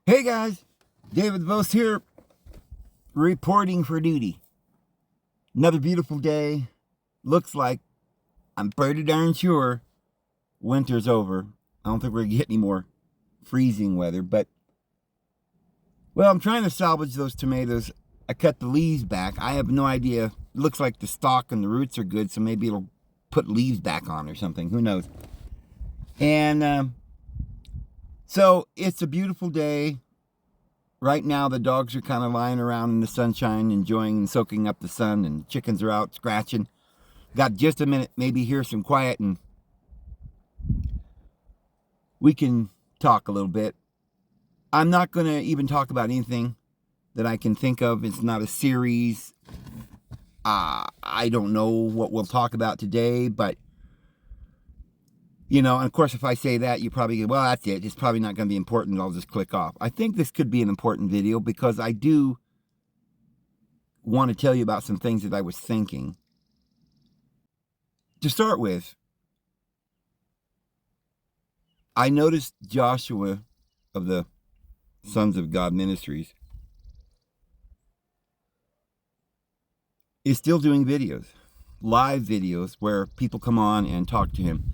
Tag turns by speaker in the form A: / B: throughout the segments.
A: Hey guys, David Vose here, reporting for duty. Another beautiful day. Looks like, I'm pretty darn sure, winter's over. I don't think we're going to get any more freezing weather, but, well, I'm trying to salvage those tomatoes. I cut the leaves back. I have no idea. It looks like the stalk and the roots are good, so maybe it'll put leaves back on or something. Who knows? And so it's a beautiful day. Right now, the dogs are kind of lying around in the sunshine, enjoying and soaking up the sun, and chickens are out scratching. Got just a minute, maybe hear some quiet, and we can talk a little bit. I'm not going to even talk about anything that I can think of. It's not a series. I don't know what we'll talk about today, but, and of course, if I say that, you probably go, well, that's it. It's probably not going to be important. I'll just click off. I think this could be an important video because I do want to tell you about some things that I was thinking. To start with, I noticed Joshua of the Sons of God Ministries is still doing videos, live videos, where people come on and talk to him.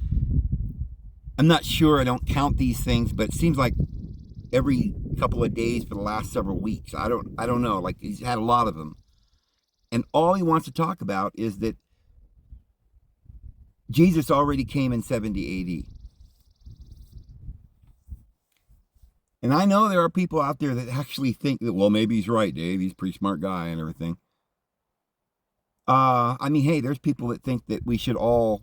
A: I'm not sure, I don't count these things, but it seems like every couple of days for the last several weeks. I don't know, like he's had a lot of them. And all he wants to talk about is that Jesus already came in 70 AD. And I know there are people out there that actually think that, well, maybe he's right, Dave. He's a pretty smart guy and everything. Hey, there's people that think that we should all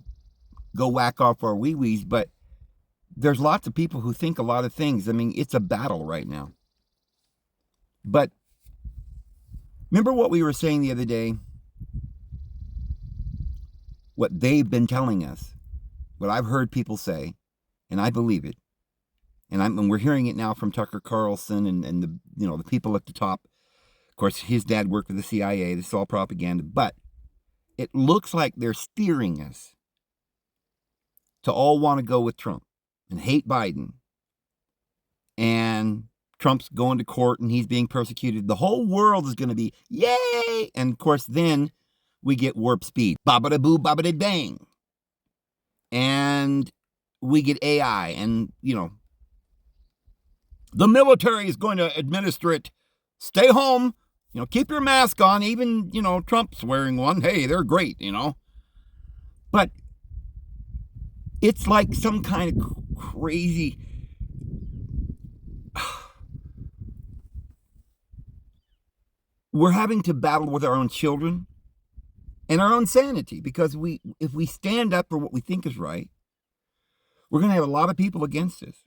A: go whack off our wee-wees, but there's lots of people who think a lot of things. It's a battle right now. But remember what we were saying the other day? What they've been telling us, what I've heard people say, and I believe it. And we're hearing it now from Tucker Carlson and the people at the top. Of course, his dad worked for the CIA. This is all propaganda. But it looks like they're steering us to all want to go with Trump and hate Biden. And Trump's going to court and he's being persecuted. The whole world is going to be, yay! And of course, then we get warp speed. Ba-ba-da-boo, ba-ba-da-bang. And we get AI and, the military is going to administer it. Stay home. Keep your mask on. Even, Trump's wearing one. Hey, they're great, But it's like some kind of crazy... We're having to battle with our own children and our own sanity because if we stand up for what we think is right, we're going to have a lot of people against us.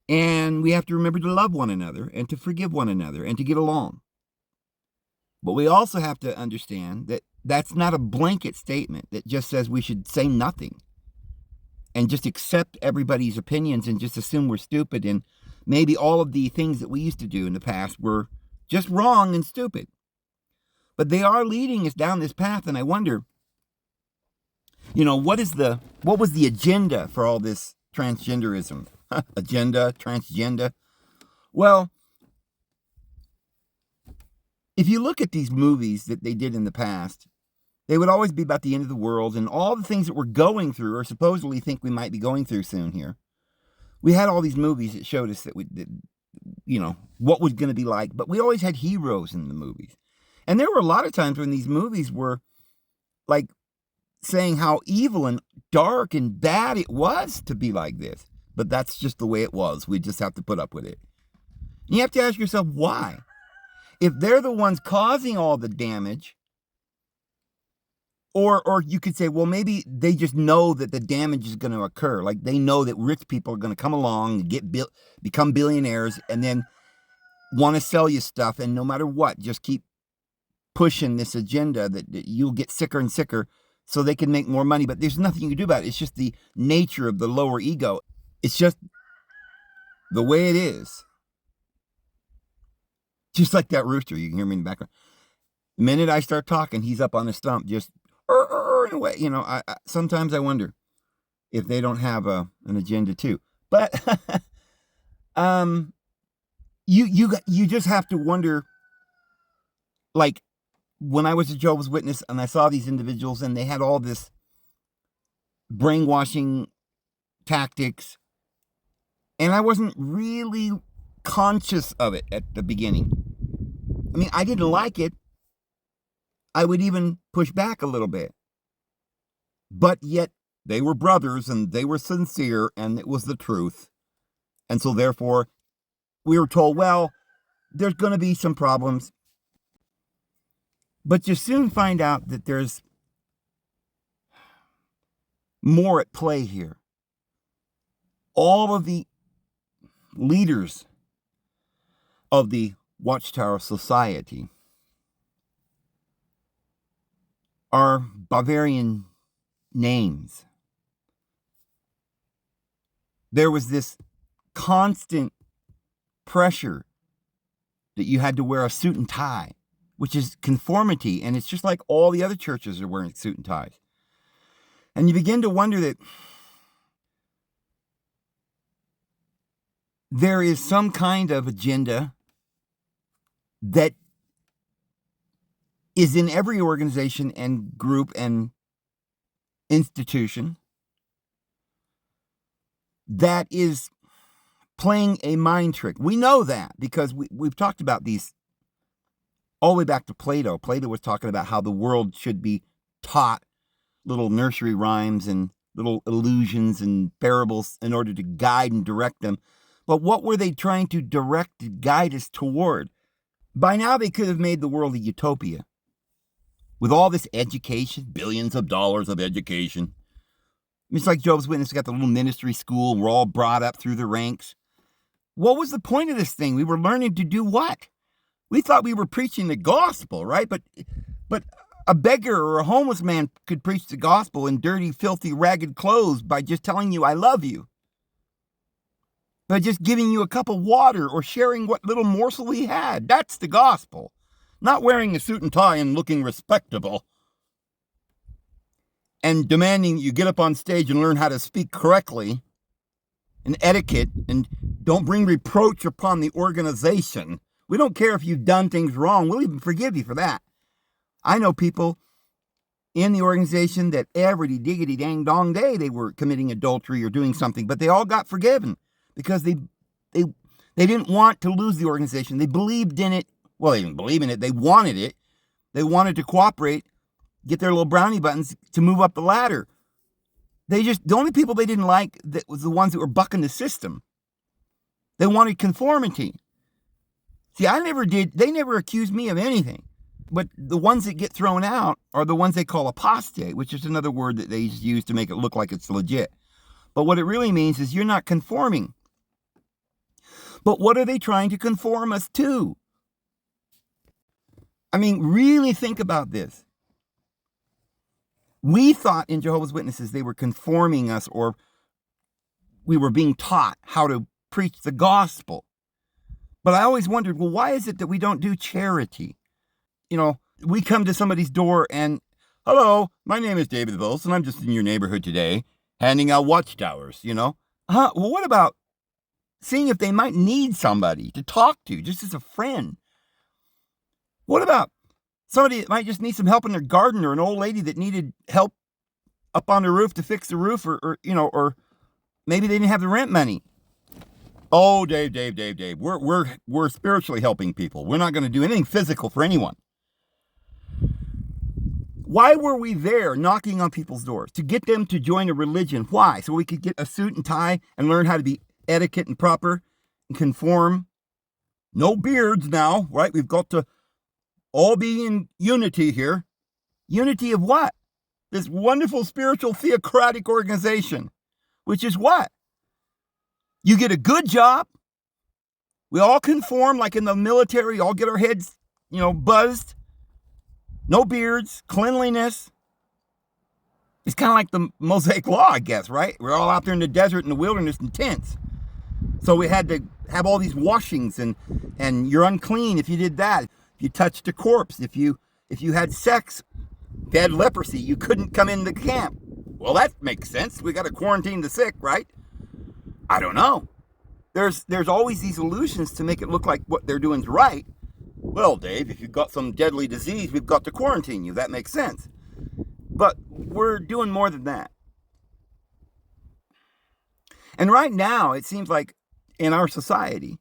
A: And we have to remember to love one another and to forgive one another and to get along. But we also have to understand that that's not a blanket statement that just says we should say nothing and just accept everybody's opinions and just assume we're stupid and maybe all of the things that we used to do in the past were just wrong and stupid. But they are leading us down this path, and I wonder, what was the agenda for all this transgenderism? Agenda, transgender. Well, if you look at these movies that they did in the past, they would always be about the end of the world and all the things that we're going through or supposedly think we might be going through soon here. We had all these movies that showed us that what was going to be like, but we always had heroes in the movies. And there were a lot of times when these movies were like saying how evil and dark and bad it was to be like this. But that's just the way it was. We just have to put up with it. And you have to ask yourself, why? If they're the ones causing all the damage, or you could say, well, maybe they just know that the damage is going to occur. Like they know that rich people are going to come along and become billionaires and then want to sell you stuff. And no matter what, just keep pushing this agenda that you'll get sicker and sicker so they can make more money. But there's nothing you can do about it. It's just the nature of the lower ego. It's just the way it is. Just like that rooster. You can hear me in the background. The minute I start talking, he's up on the stump, just in a way. Sometimes I wonder if they don't have an agenda too. But You just have to wonder, like, when I was a Jehovah's Witness and I saw these individuals and they had all this brainwashing tactics, and I wasn't really conscious of it at the beginning. I mean, I didn't like it. I would even push back a little bit. But yet, they were brothers and they were sincere and it was the truth. And so therefore, we were told, well, there's going to be some problems. But you soon find out that there's more at play here. All of the leaders of the Watchtower Society are Bavarian names. There was this constant pressure that you had to wear a suit and tie, which is conformity, and it's just like all the other churches are wearing suit and ties. And you begin to wonder that there is some kind of agenda that is in every organization and group and institution that is playing a mind trick. We know that because we've talked about these all the way back to Plato. Plato was talking about how the world should be taught little nursery rhymes and little illusions and parables in order to guide and direct them. But what were they trying to direct and guide us toward? By now, they could have made the world a utopia. With all this education, billions of dollars of education. It's like Jehovah's Witnesses got the little ministry school. We're all brought up through the ranks. What was the point of this thing? We were learning to do what? We thought we were preaching the gospel, right? But a beggar or a homeless man could preach the gospel in dirty, filthy, ragged clothes by just telling you, I love you. By just giving you a cup of water or sharing what little morsel he had. That's the gospel. Not wearing a suit and tie and looking respectable. And demanding you get up on stage and learn how to speak correctly. And etiquette. And don't bring reproach upon the organization. We don't care if you've done things wrong. We'll even forgive you for that. I know people in the organization that every diggity dang dong day they were committing adultery or doing something. But they all got forgiven. Because they didn't want to lose the organization. They believed in it. Well, they didn't believe in it. They wanted it. They wanted to cooperate, get their little brownie buttons to move up the ladder. The only people they didn't like that was the ones that were bucking the system. They wanted conformity. See, they never accused me of anything. But the ones that get thrown out are the ones they call apostate, which is another word that they use to make it look like it's legit. But what it really means is you're not conforming. But what are they trying to conform us to? I mean, really think about this. We thought in Jehovah's Witnesses they were conforming us, or we were being taught how to preach the gospel. But I always wondered, well, why is it that we don't do charity? You know, we come to somebody's door and, hello, my name is David Vose, and I'm just in your neighborhood today, handing out watchtowers, you know. Well, what about seeing if they might need somebody to talk to, just as a friend? What about somebody that might just need some help in their garden, or an old lady that needed help up on the roof to fix the roof, or maybe they didn't have the rent money. Oh, Dave, we're spiritually helping people. We're not going to do anything physical for anyone. Why were we there knocking on people's doors? To get them to join a religion. Why? So we could get a suit and tie and learn how to be etiquette and proper and conform. No beards now, right? We've got to all be in unity here. Unity of what? This wonderful spiritual theocratic organization, which is what? You get a good job. We all conform like in the military, all get our heads, buzzed. No beards, cleanliness. It's kind of like the Mosaic Law, I guess, right? We're all out there in the desert, in the wilderness, in tents. So we had to have all these washings, and you're unclean if you did that. If you touched a corpse, if you had sex, if you had leprosy, you couldn't come into camp. Well, that makes sense. We got to quarantine the sick, right? I don't know. there's always these illusions to make it look like what they're doing is right. Well, Dave, if you've got some deadly disease, we've got to quarantine you. That makes sense. But we're doing more than that. And right now, it seems like in our society,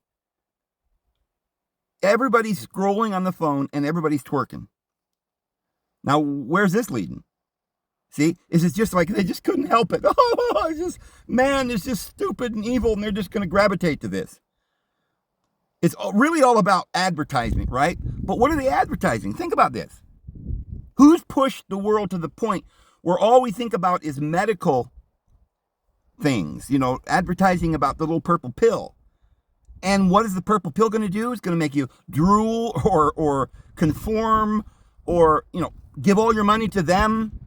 A: everybody's scrolling on the phone and everybody's twerking. Now, where's this leading? See, is it just like they just couldn't help it? Oh, it's just, man, it's just stupid and evil, and they're just going to gravitate to this. It's really all about advertisement, right? But what are they advertising? Think about this. Who's pushed the world to the point where all we think about is medical things, advertising about the little purple pill. And what is the purple pill going to do? It's going to make you drool or conform or, give all your money to them.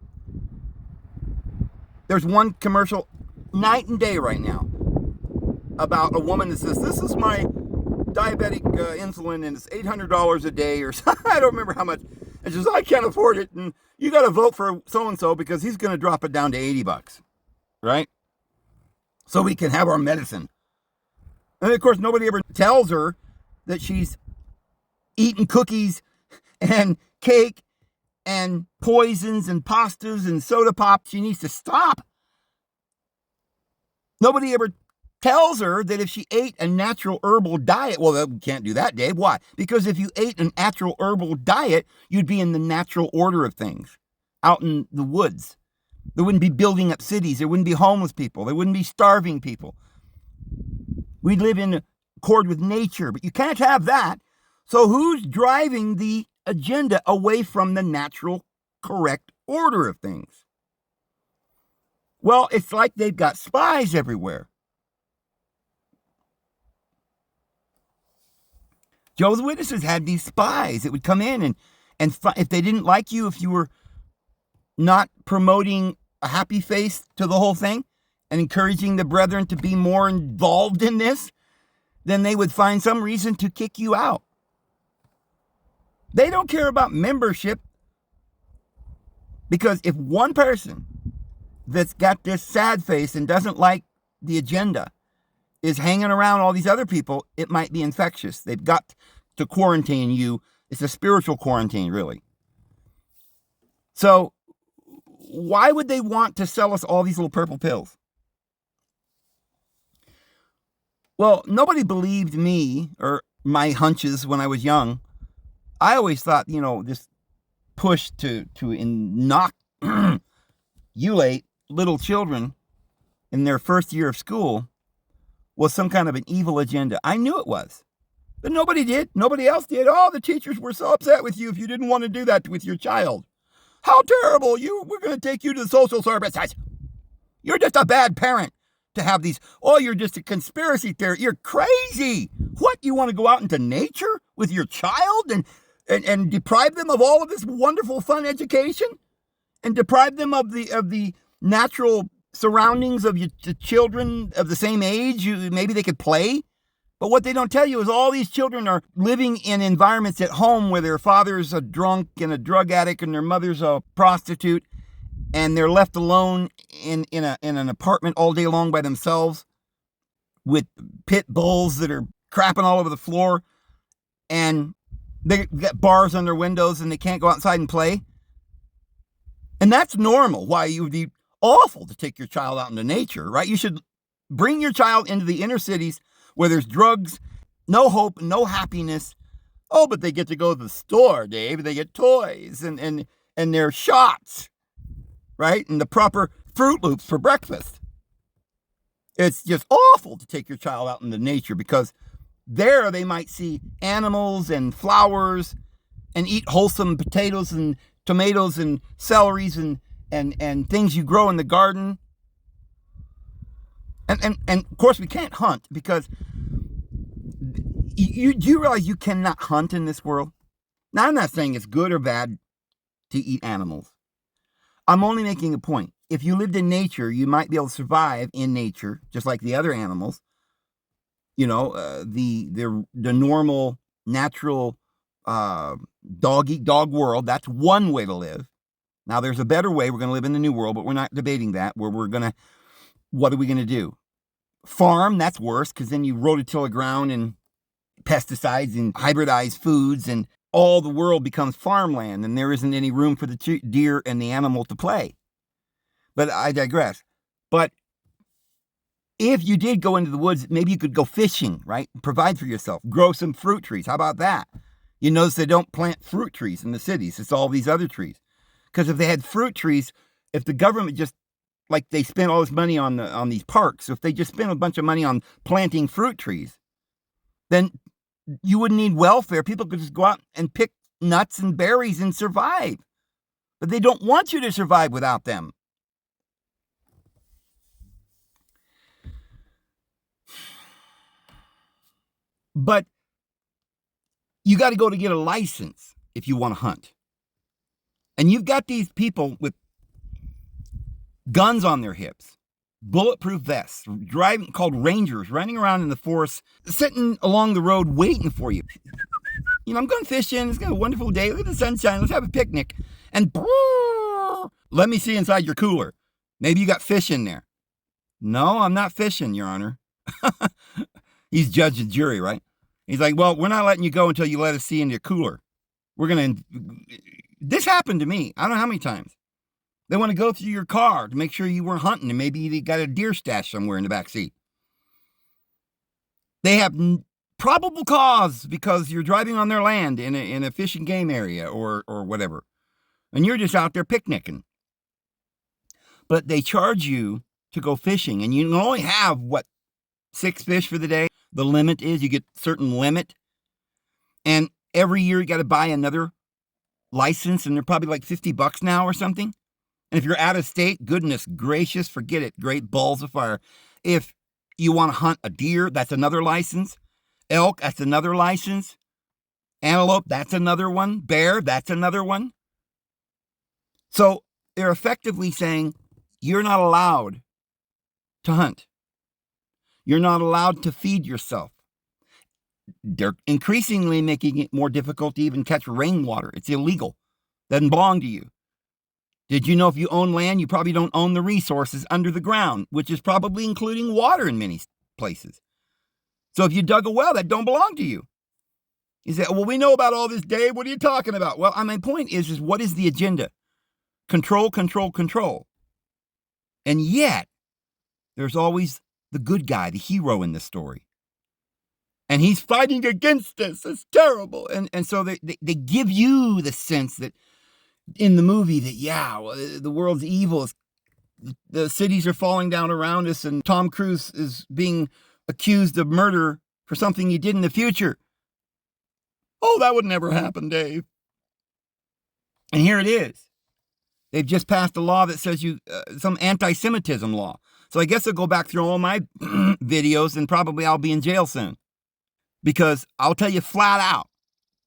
A: There's one commercial night and day right now about a woman that says, this is my diabetic insulin and it's $800 a day or something. I don't remember how much. And she says, I can't afford it. And you got to vote for so-and-so because he's going to drop it down to $80, right? So we can have our medicine. And of course, nobody ever tells her that she's eating cookies and cake and poisons and pastas and soda pop. She needs to stop. Nobody ever tells her that if she ate a natural herbal diet, well, we can't do that, Dave. Why? Because if you ate a natural herbal diet, you'd be in the natural order of things out in the woods. There wouldn't be building up cities. There wouldn't be homeless people. There wouldn't be starving people. We'd live in accord with nature, but you can't have that. So who's driving the agenda away from the natural, correct order of things? Well, it's like they've got spies everywhere. Jehovah's Witnesses had these spies that would come in and if they didn't like you, if you were not promoting a happy face to the whole thing and encouraging the brethren to be more involved in this, then they would find some reason to kick you out. They don't care about membership, because if one person that's got this sad face and doesn't like the agenda is hanging around all these other people, it might be infectious. They've got to quarantine you. It's a spiritual quarantine, really. So why would they want to sell us all these little purple pills? Well, nobody believed me or my hunches when I was young. I always thought, this push to inoculate little children in their first year of school was some kind of an evil agenda. I knew it was. But nobody did. Nobody else did. Oh, the teachers were so upset with you if you didn't want to do that with your child. How terrible. We're going to take you to the social services. You're just a bad parent to have these. Oh, you're just a conspiracy theory. You're crazy. What? You want to go out into nature with your child and deprive them of all of this wonderful, fun education? And deprive them of the natural surroundings of the children of the same age? Maybe they could play. But what they don't tell you is all these children are living in environments at home where their father's a drunk and a drug addict and their mother's a prostitute, and they're left alone in an apartment all day long by themselves with pit bulls that are crapping all over the floor, and they got bars on their windows and they can't go outside and play. And that's normal. Why, you would be awful to take your child out into nature, right? You should bring your child into the inner cities where there's drugs, no hope, no happiness. Oh, but they get to go to the store, Dave. They get toys and their shots, right? And the proper Fruit Loops for breakfast. It's just awful to take your child out into nature, because there they might see animals and flowers and eat wholesome potatoes and tomatoes and celeries and things you grow in the garden. And of course we can't hunt, because do you realize you cannot hunt in this world? Now, I'm not saying it's good or bad to eat animals. I'm only making a point. If you lived in nature, you might be able to survive in nature, just like the other animals. The normal, natural dog eat dog world. That's one way to live. Now, there's a better way. We're going to live in the new world, but we're not debating that. What are we going to do? farm, that's worse, because then you rototill the ground and pesticides and hybridized foods, and all the world becomes farmland, and there isn't any room for the deer and the animal to play. But I digress. But if you did go into the woods, maybe you could go fishing, right? Provide for yourself. Grow some fruit trees. How about that? You notice they don't plant fruit trees in the cities. It's all these other trees. Because if they had fruit trees, if the government just, like they spend all this money on these parks, if they just spent a bunch of money on planting fruit trees, then you wouldn't need welfare. People could just go out and pick nuts and berries and survive. But they don't want you to survive without them. But you got to go to get a license if you want to hunt. And you've got these people with guns on their hips, bulletproof vests, driving, called rangers, running around in the forest, sitting along the road waiting for you. You know, I'm going fishing. It's going to be a wonderful day. Look at the sunshine. Let's have a picnic. And let me see inside your cooler. Maybe you got fish in there. No, I'm not fishing, Your Honor. He's judge and jury, right? He's like, well, we're not letting you go until you let us see in your cooler. We're going to... This happened to me. I don't know how many times. They want to go through your car to make sure you weren't hunting, and maybe they got a deer stash somewhere in the back seat. They have probable cause because you're driving on their land in a fish and game area or whatever, and you're just out there picnicking. But they charge you to go fishing, and you can only have, 6 fish for the day? The limit is you get a certain limit, and every year you got to buy another license, and they're probably like $50 now or something. And if you're out of state, goodness gracious, forget it. Great balls of fire. If you want to hunt a deer, that's another license. Elk, that's another license. Antelope, that's another one. Bear, that's another one. So they're effectively saying you're not allowed to hunt. You're not allowed to feed yourself. They're increasingly making it more difficult to even catch rainwater. It's illegal. Doesn't belong to you. Did you know if you own land, you probably don't own the resources under the ground, which is probably including water in many places. So if you dug a well, that don't belong to you. You say, well, we know about all this, Dave. What are you talking about? Well, my point is what is the agenda? Control, control, control. And yet, there's always the good guy, the hero in this story. And he's fighting against this. It's terrible. And so they give you the sense that in the movie that, the world's evil. The cities are falling down around us, and Tom Cruise is being accused of murder for something he did in the future. Oh, that would never happen, Dave. And here it is. They've just passed a law that says some anti-Semitism law. So I guess I'll go back through all my videos, and probably I'll be in jail soon. Because I'll tell you flat out,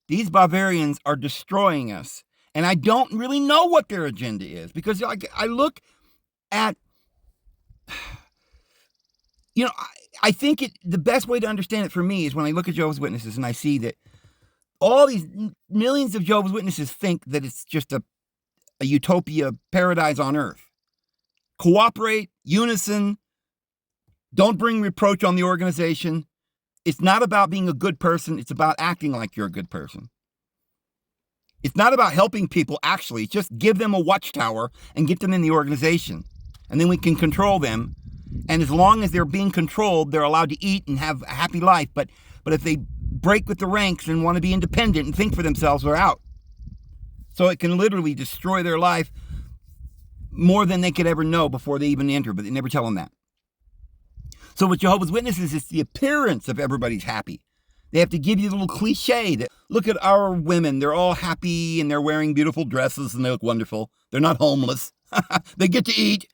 A: these barbarians are destroying us. And I don't really know what their agenda is. Because I look at, I think the best way to understand it for me is when I look at Jehovah's Witnesses and I see that all these millions of Jehovah's Witnesses think that it's just a utopia paradise on earth. Cooperate, unison, don't bring reproach on the organization. It's not about being a good person. It's about acting like you're a good person. It's not about helping people, actually. Just give them a watchtower and get them in the organization. And then we can control them. And as long as they're being controlled, they're allowed to eat and have a happy life. But if they break with the ranks and want to be independent and think for themselves, they're out. So it can literally destroy their life more than they could ever know before they even enter, but they never tell them that. So with Jehovah's Witnesses, it's the appearance of everybody's happy. They have to give you a little cliche that, look at our women. They're all happy and they're wearing beautiful dresses and they look wonderful. They're not homeless. They get to eat,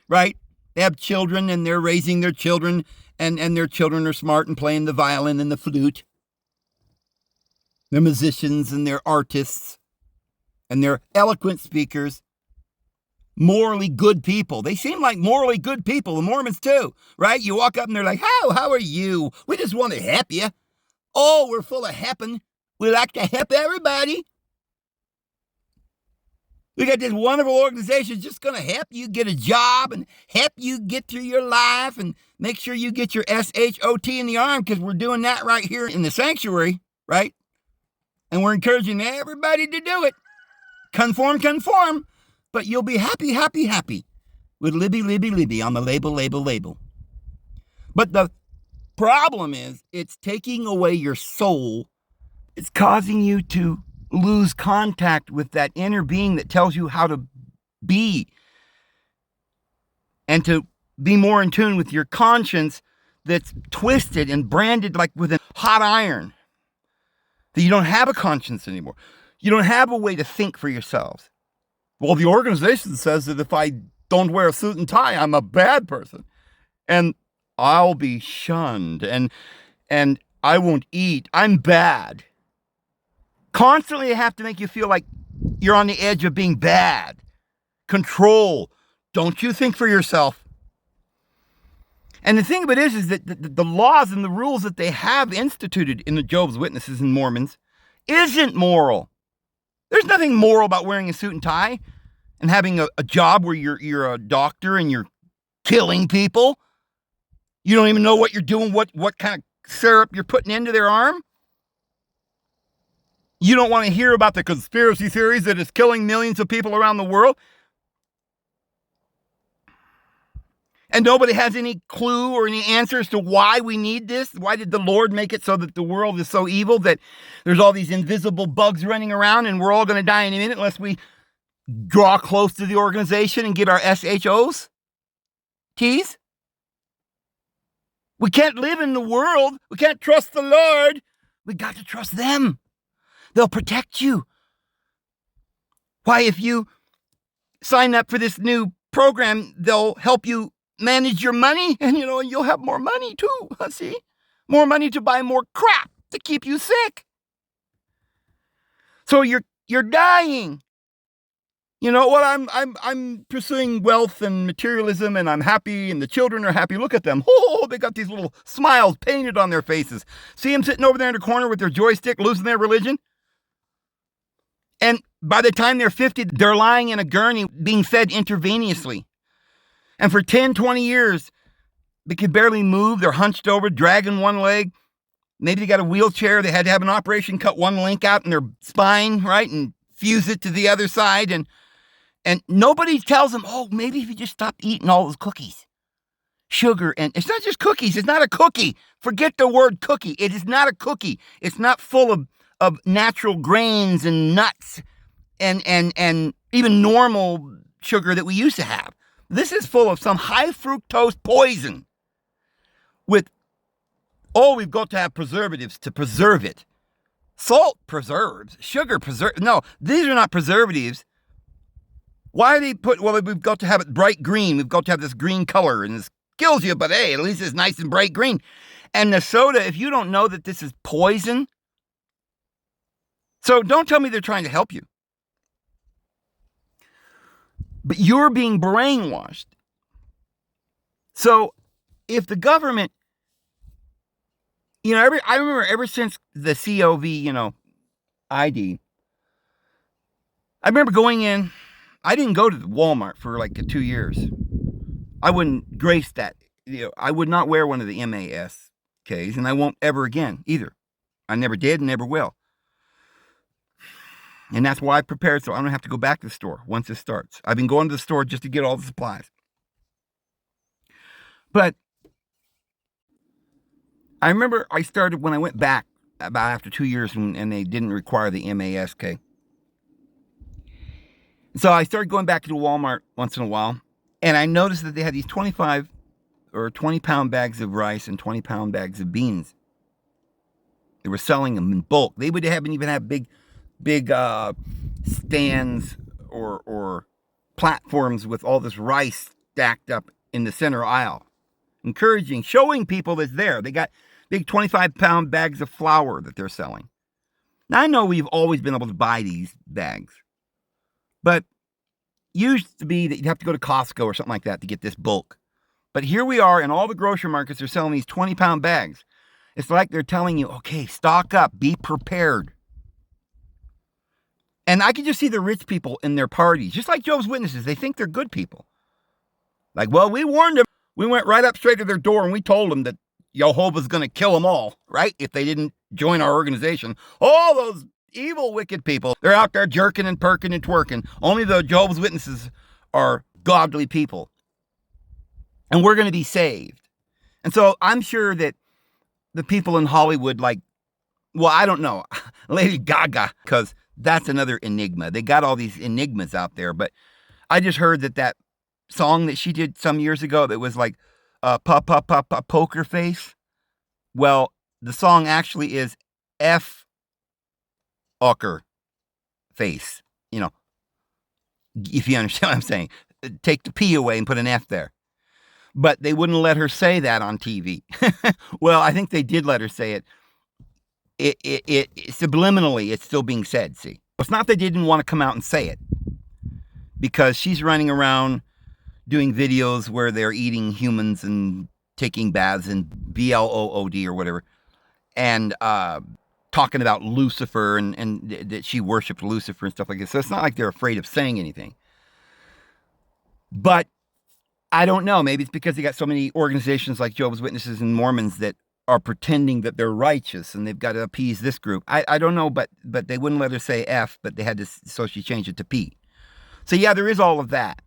A: right? They have children and they're raising their children, and their children are smart and playing the violin and the flute. They're musicians and they're artists and they're eloquent speakers. Morally good people. They seem like morally good people, the Mormons too, right? You walk up and they're like, how are you? We just want to help you. Oh, we're full of helping. We like to help everybody. We got this wonderful organization just going to help you get a job and help you get through your life and make sure you get your SHOT in the arm, because we're doing that right here in the sanctuary, right? And we're encouraging everybody to do it. Conform. But you'll be happy with Libby on the label. But the problem is it's taking away your soul. It's causing you to lose contact with that inner being that tells you how to be, and to be more in tune with your conscience that's twisted and branded like with a hot iron, that you don't have a conscience anymore. You don't have a way to think for yourselves. Well, the organization says that if I don't wear a suit and tie, I'm a bad person, and I'll be shunned, and I won't eat. I'm bad. Constantly, they have to make you feel like you're on the edge of being bad. Control. Don't you think for yourself. And the thing of it is that the laws and the rules that they have instituted in the Jehovah's Witnesses and Mormons isn't moral. There's nothing moral about wearing a suit and tie and having a job where you're a doctor and you're killing people. You don't even know what you're doing, what kind of syrup you're putting into their arm. You don't want to hear about the conspiracy theories that is killing millions of people around the world. And nobody has any clue or any answers to why we need this. Why did the Lord make it so that the world is so evil that there's all these invisible bugs running around and we're all going to die in a minute unless we draw close to the organization and get our SHOs? T's? We can't live in the world. We can't trust the Lord. We got to trust them. They'll protect you. Why, if you sign up for this new program, they'll help you manage your money, and you'll have more money too. See? More money to buy more crap to keep you sick. So you're dying. You know what? I'm pursuing wealth and materialism, and I'm happy, and the children are happy. Look at them. Oh, they got these little smiles painted on their faces. See them sitting over there in the corner with their joystick, losing their religion? And by the time they're 50, they're lying in a gurney being fed intravenously. And for 10, 20 years, they could barely move. They're hunched over, dragging one leg. Maybe they got a wheelchair. They had to have an operation, cut one link out in their spine, right? And fuse it to the other side. And nobody tells them, oh, maybe if you just stop eating all those cookies. Sugar, and it's not just cookies. It's not a cookie. Forget the word cookie. It is not a cookie. It's not full of natural grains and nuts and even normal sugar that we used to have. This is full of some high fructose poison with, we've got to have preservatives to preserve it. Salt preserves, sugar preserves. No, these are not preservatives. Why do they put, we've got to have it bright green. We've got to have this green color, and this kills you, but hey, at least it's nice and bright green. And the soda, if you don't know that this is poison, so don't tell me they're trying to help you. But you're being brainwashed. So if the government, I remember ever since the COV, ID, I remember going in, I didn't go to the Walmart for like 2 years. I wouldn't grace that. I would not wear one of the MASKs, and I won't ever again either. I never did and never will. And that's why I prepared so I don't have to go back to the store once it starts. I've been going to the store just to get all the supplies. But I remember I started when I went back about after 2 years and they didn't require the MASK. So I started going back to Walmart once in a while, and I noticed that they had these 25 or 20-pound bags of rice and 20-pound bags of beans. They were selling them in bulk. They would even have big stands or platforms with all this rice stacked up in the center aisle, showing people that's there. They got big 25-pound bags of flour that they're selling. Now, I know we've always been able to buy these bags, but used to be that you'd have to go to Costco or something like that to get this bulk. But here we are, and all the grocery markets are selling these 20-pound bags. It's like they're telling you, okay, stock up, be prepared. And I can just see the rich people in their parties, just like Jehovah's Witnesses. They think they're good people. Like, well, we warned them. We went right up straight to their door and we told them that Jehovah's going to kill them all, right? If they didn't join our organization. All those evil, wicked people, they're out there jerking and perking and twerking. Only the Jehovah's Witnesses are godly people. And we're going to be saved. And so I'm sure that the people in Hollywood, like, well, I don't know, Lady Gaga, because that's another enigma. They got all these enigmas out there. But I just heard that song that she did some years ago that was like, poker face. Well, the song actually is F Ocker face. You know, if you understand what I'm saying. Take the P away and put an F there. But they wouldn't let her say that on TV. Well, I think they did let her say it. It subliminally, it's still being said, see. It's not they didn't want to come out and say it. Because she's running around doing videos where they're eating humans and taking baths and BLOOD or whatever. And talking about Lucifer and that she worshipped Lucifer and stuff like this. So it's not like they're afraid of saying anything. But I don't know. Maybe it's because they got so many organizations like Jehovah's Witnesses and Mormons that are pretending that they're righteous and they've got to appease this group. I don't know, but they wouldn't let her say F, but they had to, so she changed it to P. So yeah, there is all of that.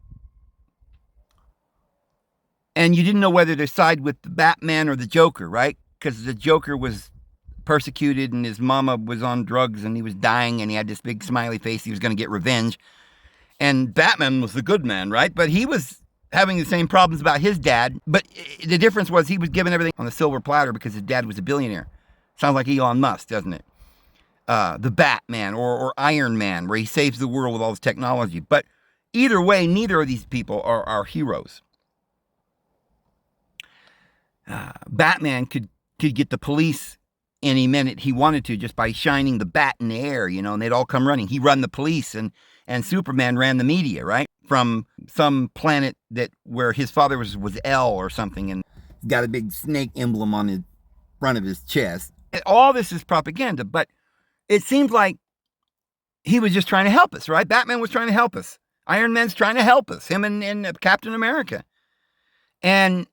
A: And you didn't know whether to side with the Batman or the Joker, right? Because the Joker was persecuted and his mama was on drugs and he was dying and he had this big smiley face. He was going to get revenge. And Batman was the good man, right? But he was having the same problems about his dad. But the difference was he was given everything on the silver platter because his dad was a billionaire. Sounds like Elon Musk, doesn't it? The Batman or Iron Man, where he saves the world with all this technology. But either way, neither of these people are heroes. Batman could get the police any minute he wanted to just by shining the bat in the air, you know, and they'd all come running. He run the police and Superman ran the media, right? From some planet where his father was L or something, and got a big snake emblem on the front of his chest. All this is propaganda, but it seems like he was just trying to help us, right? Batman was trying to help us. Iron Man's trying to help us. Him and Captain America. And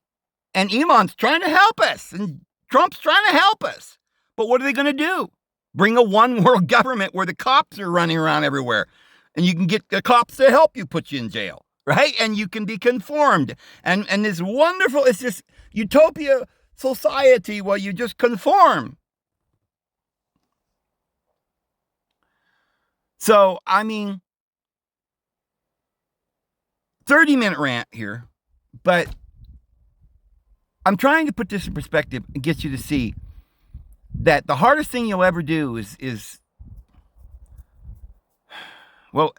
A: Elon's trying to help us. And Trump's trying to help us. But what are they going to do? Bring a one world government where the cops are running around everywhere. And you can get the cops to help you, put you in jail, right? And you can be conformed. And this wonderful, it's this utopia society where you just conform. So, I mean, 30-minute rant here, but I'm trying to put this in perspective and get you to see that the hardest thing you'll ever do is well,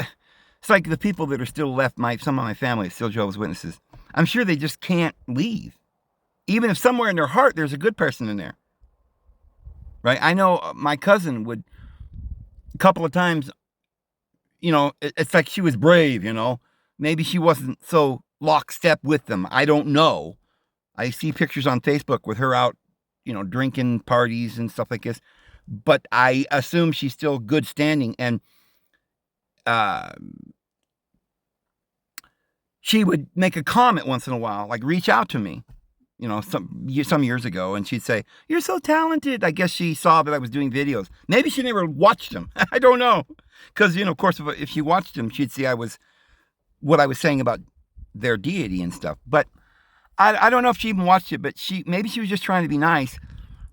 A: it's like the people that are still left, some of my family is still Jehovah's Witnesses. I'm sure they just can't leave. Even if somewhere in their heart there's a good person in there. Right? I know my cousin would, a couple of times, you know, it's like she was brave, you know. Maybe she wasn't so lockstep with them. I don't know. I see pictures on Facebook with her out, you know, drinking parties and stuff like this. But I assume she's still good standing. And she would make a comment once in a while, like reach out to me, you know, some years ago. And she'd say, "You're so talented." I guess she saw that I was doing videos. Maybe she never watched them. I don't know. Because, you know, of course, if she watched them, she'd see what I was saying about their deity and stuff. But I don't know if she even watched it, but maybe she was just trying to be nice.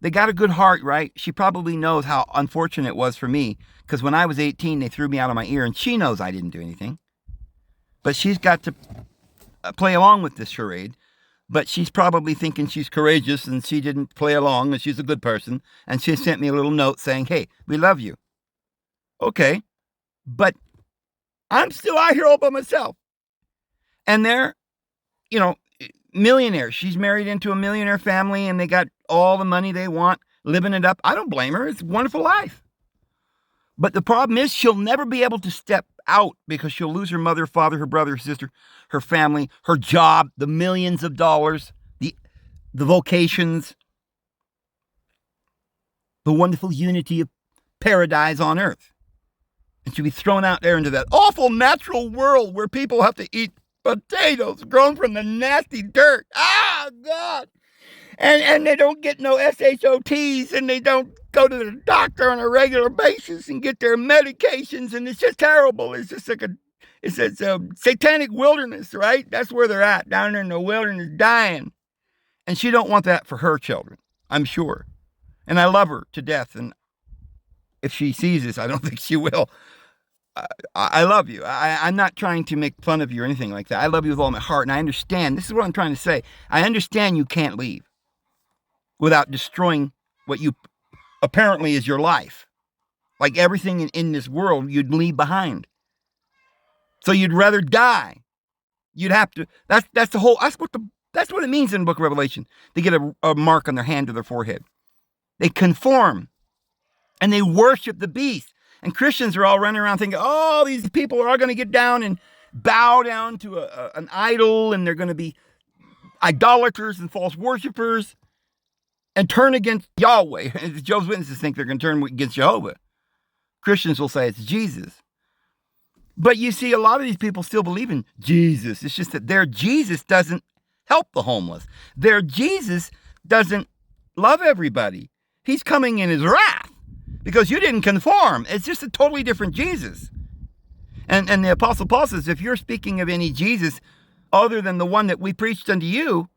A: They got a good heart, right? She probably knows how unfortunate it was for me, because when I was 18, they threw me out of my ear, and she knows I didn't do anything. But she's got to play along with this charade. But she's probably thinking she's courageous, and she didn't play along, and she's a good person. And she sent me a little note saying, "Hey, we love you." Okay, but I'm still out here all by myself. And they're, you know, millionaires. She's married into a millionaire family and they got all the money they want, living it up. I don't blame her. It's a wonderful life. But the problem is she'll never be able to step out because she'll lose her mother, father, her brother, her sister, her family, her job, the millions of dollars, the vocations, the wonderful unity of paradise on earth. and she'll be thrown out there into that awful natural world where people have to eat potatoes grown from the nasty dirt. Ah, God. And they don't get no SHOTs, and they don't go to the doctor on a regular basis and get their medications, and it's just terrible. It's just like it's a satanic wilderness, right? That's where they're at, down there in the wilderness, dying. And she don't want that for her children, I'm sure. And I love her to death, and if she sees this, I don't think she will. I love you. I'm not trying to make fun of you or anything like that. I love you with all my heart, and I understand. This is what I'm trying to say. I understand you can't leave without destroying what you apparently is your life. Like everything in this world, you'd leave behind. So you'd rather die. You'd have to. That's what it means in the book of Revelation. They get a mark on their hand or their forehead. They conform, and they worship the beast. And Christians are all running around thinking, oh, these people are all going to get down and bow down to an idol, and they're going to be idolaters and false worshipers and turn against Yahweh. Jehovah's Witnesses think they're going to turn against Jehovah. Christians will say it's Jesus. But you see, a lot of these people still believe in Jesus. It's just that their Jesus doesn't help the homeless. Their Jesus doesn't love everybody. He's coming in his wrath because you didn't conform. It's just a totally different Jesus. And the Apostle Paul says, if you're speaking of any Jesus other than the one that we preached unto you,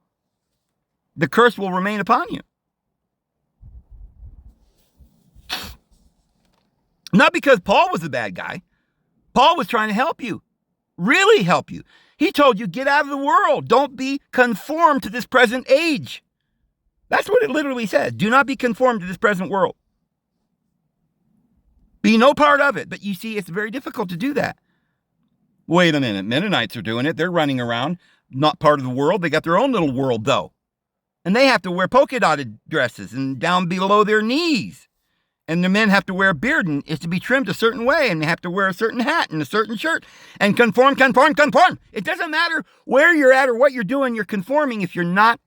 A: the curse will remain upon you. Not because Paul was a bad guy. Paul was trying to help you, really help you. He told you, get out of the world. Don't be conformed to this present age. That's what it literally says. Do not be conformed to this present world. Be no part of it. But you see, it's very difficult to do that. Wait a minute. Mennonites are doing it. They're running around, not part of the world. They got their own little world, though. And they have to wear polka dotted dresses and down below their knees. And the men have to wear a beard, and it's to be trimmed a certain way, and they have to wear a certain hat and a certain shirt, and conform. It doesn't matter where you're at or what you're doing, you're conforming if you're not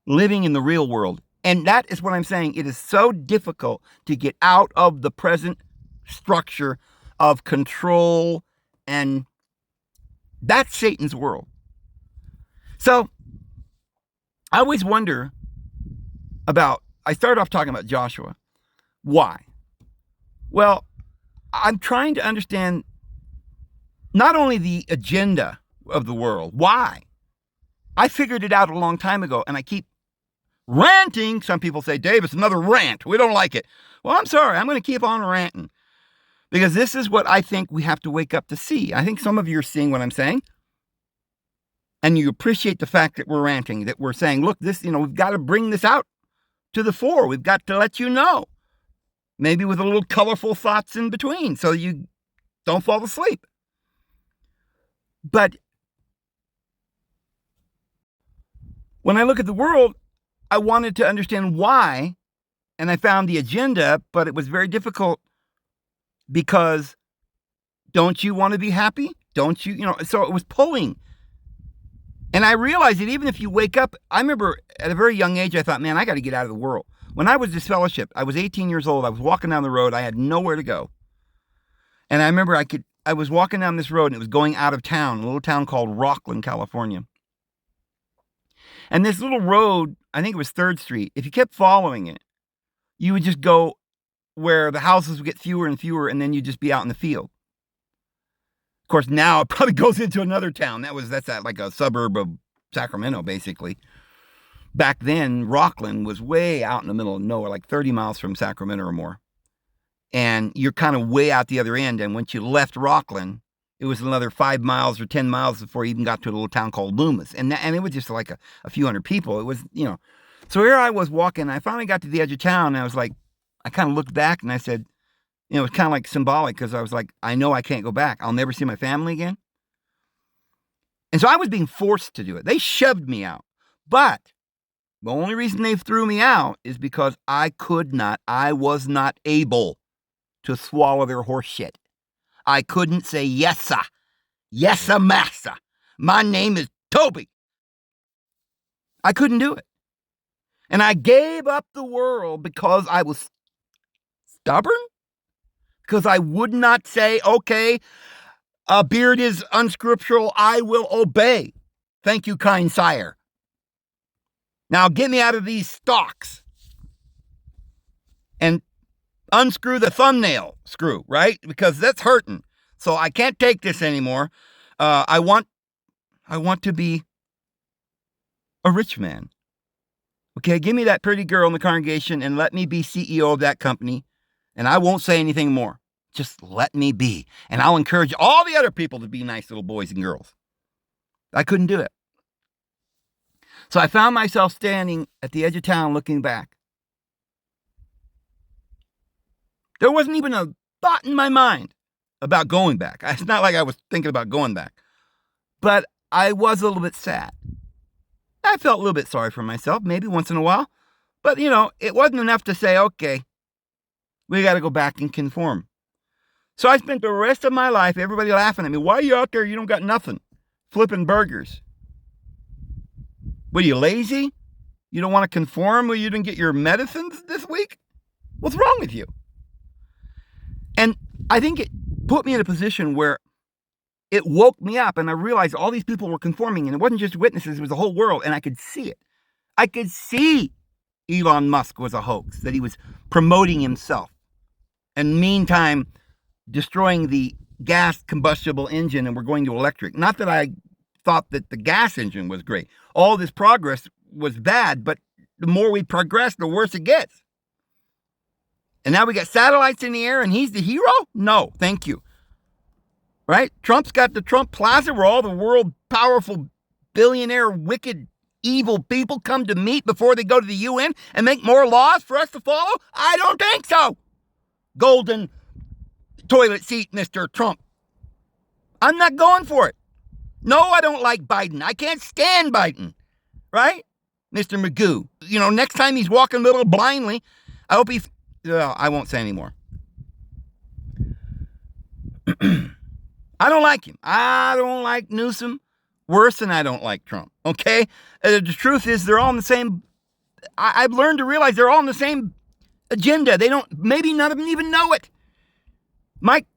A: living in the real world. And that is what I'm saying. It is so difficult to get out of the present structure of control, and that's Satan's world. So I always wonder I started off talking about Joshua. Why? Well, I'm trying to understand not only the agenda of the world. Why? I figured it out a long time ago, and I keep ranting. Some people say, Dave, it's another rant. We don't like it. Well, I'm sorry. I'm going to keep on ranting because this is what I think we have to wake up to see. I think some of you are seeing what I'm saying, and you appreciate the fact that we're ranting, that we're saying, look, this, we've got to bring this out to the fore. We've got to let you know. Maybe with a little colorful thoughts in between so you don't fall asleep. But when I look at the world, I wanted to understand why, and I found the agenda, but it was very difficult because don't you want to be happy? Don't you, so it was pulling. And I realized that even if you wake up, I remember at a very young age, I thought, man, I got to get out of the world. When I was disfellowshipped, I was 18 years old. I was walking down the road. I had nowhere to go. And I remember I was walking down this road, and it was going out of town, a little town called Rockland, California. And this little road, I think it was 3rd Street, if you kept following it, you would just go where the houses would get fewer and fewer, and then you'd just be out in the field. Of course, now it probably goes into another town. That's like a suburb of Sacramento, basically. Back then, Rockland was way out in the middle of nowhere, like 30 miles from Sacramento or more. And you're kind of way out the other end. And once you left Rockland, it was another 5 miles or 10 miles before you even got to a little town called Loomis. And it was just like a few hundred people. It was, So here I was walking. I finally got to the edge of town. And I was like, I kind of looked back and I said, it was kind of like symbolic because I was like, I know I can't go back. I'll never see my family again. And so I was being forced to do it. They shoved me out. But the only reason they threw me out is because I was not able to swallow their horse shit. I couldn't say, yes, sir. Yes, sir, master. My name is Toby. I couldn't do it. And I gave up the world because I was stubborn? because I would not say, okay, a beard is unscriptural, I will obey. Thank you, kind sire. Now get me out of these stocks and unscrew the thumbnail screw, right? Because that's hurting. So I can't take this anymore. I want to be a rich man. Okay, give me that pretty girl in the congregation and let me be CEO of that company. And I won't say anything more. Just let me be. And I'll encourage all the other people to be nice little boys and girls. I couldn't do it. So I found myself standing at the edge of town looking back. There wasn't even a thought in my mind about going back. It's not like I was thinking about going back. But I was a little bit sad. I felt a little bit sorry for myself, maybe once in a while. But, it wasn't enough to say, okay, we got to go back and conform. So I spent the rest of my life, everybody laughing at me. Why are you out there? You don't got nothing. Flipping burgers. What, are you lazy? You don't want to conform? Well, you didn't get your medicines this week? What's wrong with you? And I think it put me in a position where it woke me up and I realized all these people were conforming, and it wasn't just witnesses, it was the whole world, and I could see it. I could see Elon Musk was a hoax, that he was promoting himself and meantime destroying the gas combustible engine, and we're going to electric. Not that I thought that the gas engine was great. All this progress was bad, but the more we progress, the worse it gets. And now we got satellites in the air and he's the hero? No, thank you. Right? Trump's got the Trump Plaza where all the world powerful, billionaire, wicked, evil people come to meet before they go to the UN and make more laws for us to follow? I don't think so. Golden toilet seat, Mr. Trump. I'm not going for it. No, I don't like Biden. I can't stand Biden. Right? Mr. Magoo. Next time he's walking a little blindly, I hope he's... I won't say anymore. I don't like him. I don't like Newsom worse than I don't like Trump. Okay? The truth is they're all in the same... I've learned to realize they're all in the same agenda. Maybe none of them even know it. Mike,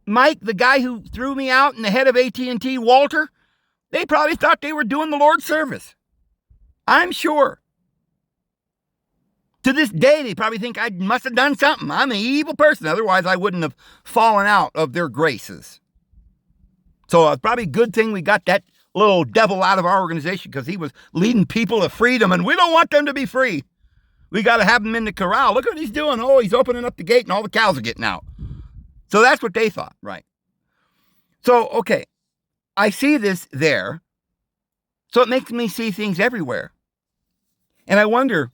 A: the guy who threw me out, and the head of AT&T, Walter, they probably thought they were doing the Lord's service. I'm sure. To this day, they probably think I must have done something. I'm an evil person. Otherwise, I wouldn't have fallen out of their graces. So it's probably a good thing we got that little devil out of our organization, because he was leading people to freedom, and we don't want them to be free. We got to have them in the corral. Look what he's doing. Oh, he's opening up the gate and all the cows are getting out. So that's what they thought, right? So, okay, I see this there. So it makes me see things everywhere. And I wonder,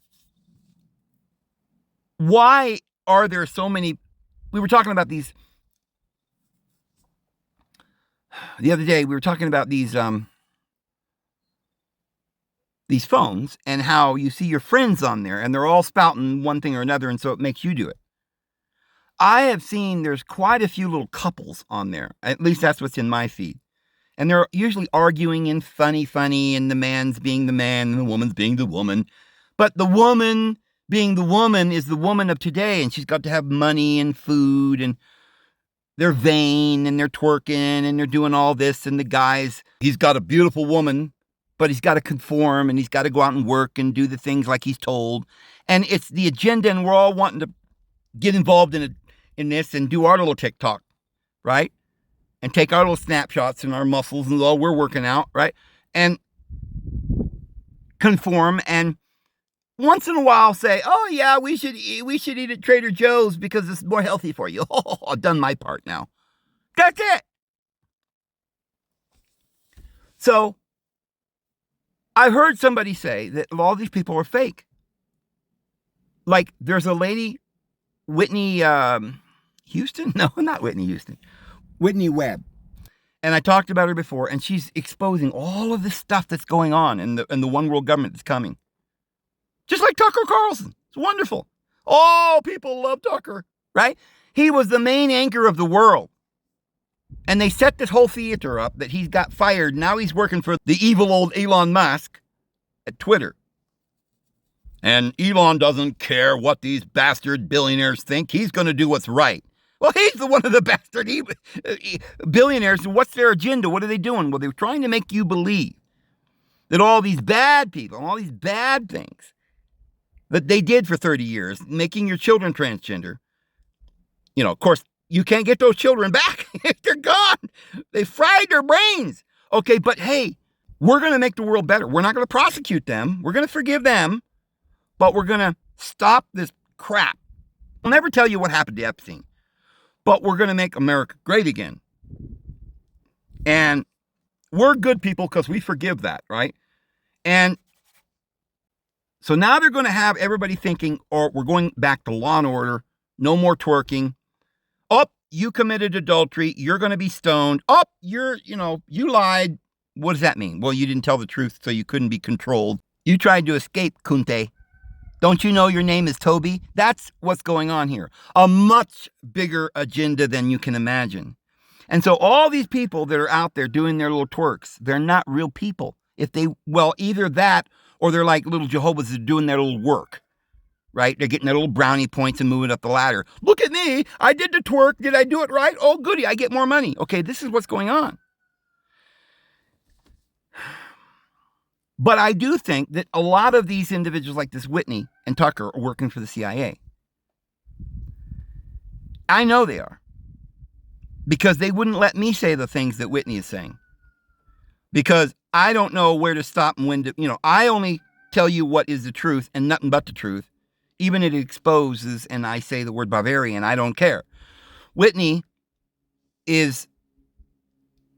A: why are there so many... We were talking about these... The other day, we were talking about these phones and how you see your friends on there and they're all spouting one thing or another, and so it makes you do it. I have seen there's quite a few little couples on there. At least that's what's in my feed. And they're usually arguing and funny, and the man's being the man and the woman's being the woman. But the woman being the woman is the woman of today, and she's got to have money and food, and they're vain and they're twerking and they're doing all this. And the guy's, he's got a beautiful woman, but he's got to conform and he's got to go out and work and do the things like he's told. And it's the agenda, and we're all wanting to get involved in this and do our little TikTok, right? And take our little snapshots and our muscles and all we're working out, right? And conform, and once in a while say, oh yeah, we should eat at Trader Joe's because it's more healthy for you. Oh, I've done my part now. That's it. So I heard somebody say that all these people are fake. Like there's a lady, Whitney Houston? No, not Whitney Houston. Whitney Webb. And I talked about her before, and she's exposing all of this stuff that's going on in the one world government that's coming. Just like Tucker Carlson. It's wonderful. Oh, people love Tucker, right? He was the main anchor of the world. And they set this whole theater up that he's got fired. Now he's working for the evil old Elon Musk at Twitter. And Elon doesn't care what these bastard billionaires think. He's going to do what's right. Well, he's the one of the bastard billionaires. And what's their agenda? What are they doing? Well, they're trying to make you believe that all these bad people, all these bad things that they did for 30 years, making your children transgender, of course, you can't get those children back. They're gone. They fried their brains. Okay, but hey, we're going to make the world better. We're not going to prosecute them. We're going to forgive them, but we're going to stop this crap. I'll never tell you what happened to Epstein, but we're going to make America great again. And we're good people because we forgive that, right? And so now they're going to have everybody thinking, or we're going back to law and order, no more twerking. Oh, you committed adultery. You're going to be stoned. Oh, you lied. What does that mean? Well, you didn't tell the truth, so you couldn't be controlled. You tried to escape, Kunte. Don't you know your name is Toby? That's what's going on here. A much bigger agenda than you can imagine. And so all these people that are out there doing their little twerks, they're not real people. Either that or they're like little Jehovah's that are doing their little work, right? They're getting their little brownie points and moving up the ladder. Look at me. I did the twerk. Did I do it right? Oh, goody. I get more money. Okay, this is what's going on. But I do think that a lot of these individuals like this Whitney and Tucker are working for the CIA. I know they are. Because they wouldn't let me say the things that Whitney is saying. Because I don't know where to stop and when to, I only tell you what is the truth and nothing but the truth. Even if it exposes and I say the word Bavarian, I don't care. Whitney is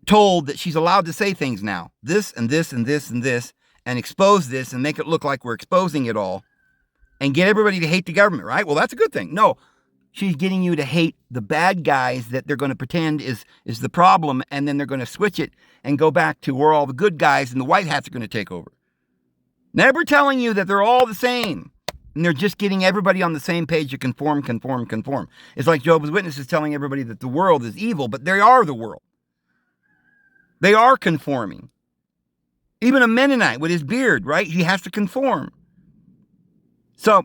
A: told that she's allowed to say things now. This and this and this and this. And expose this and make it look like we're exposing it all. And get everybody to hate the government, right? Well, that's a good thing. No, she's getting you to hate the bad guys that they're going to pretend is the problem. And then they're going to switch it and go back to where all the good guys and the white hats are going to take over. Never telling you that they're all the same. And they're just getting everybody on the same page to conform. It's like Jehovah's Witnesses telling everybody that the world is evil, but they are the world. They are conforming. Even a Mennonite with his beard, right? He has to conform. So,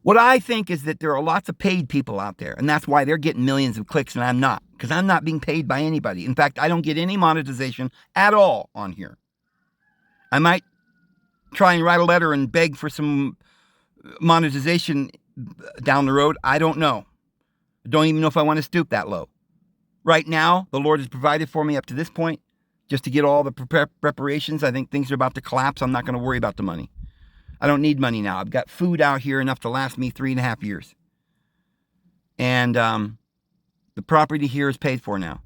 A: what I think is that there are lots of paid people out there, and that's why they're getting millions of clicks and I'm not, because I'm not being paid by anybody. In fact, I don't get any monetization at all on here. I might try and write a letter and beg for some monetization down the road. I don't know. I don't even know if I want to stoop that low. Right now, the Lord has provided for me up to this point. Just to get all the preparations. I think things are about to collapse. I'm not going to worry about the money. I don't need money now. I've got food out here enough to last me 3.5 years. And the property here is paid for now.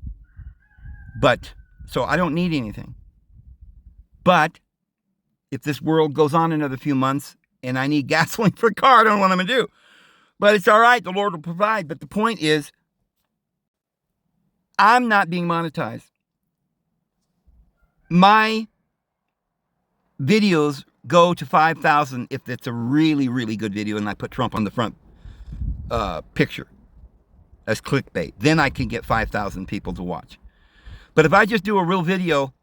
A: So I don't need anything. But if this world goes on another few months and I need gasoline for a car, I don't know what I'm going to do. But it's all right. The Lord will provide. But the point is, I'm not being monetized. My videos go to 5,000 if it's a really, really good video and I put Trump on the front picture as clickbait. Then I can get 5,000 people to watch. But if I just do a real video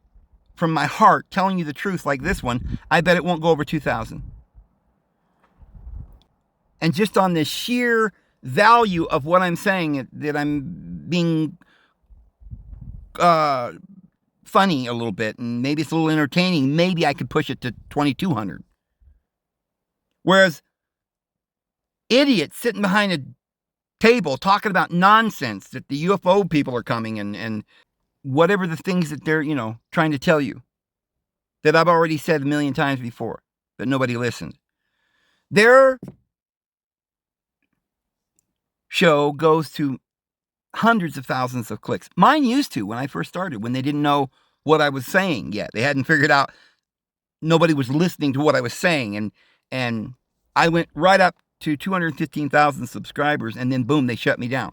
A: from my heart telling you the truth like this one, I bet it won't go over 2,000. And just on the sheer value of what I'm saying, that I'm being funny a little bit, and maybe it's a little entertaining, maybe I could push it to 2,200. Whereas idiots sitting behind a table talking about nonsense that the UFO people are coming and whatever the things that they're, trying to tell you that I've already said a million times before, but nobody listened. Their show goes to hundreds of thousands of clicks. Mine used to when I first started, when they didn't know what I was saying yet. They hadn't figured out, nobody was listening to what I was saying. And I went right up to 215,000 subscribers, and then boom, they shut me down.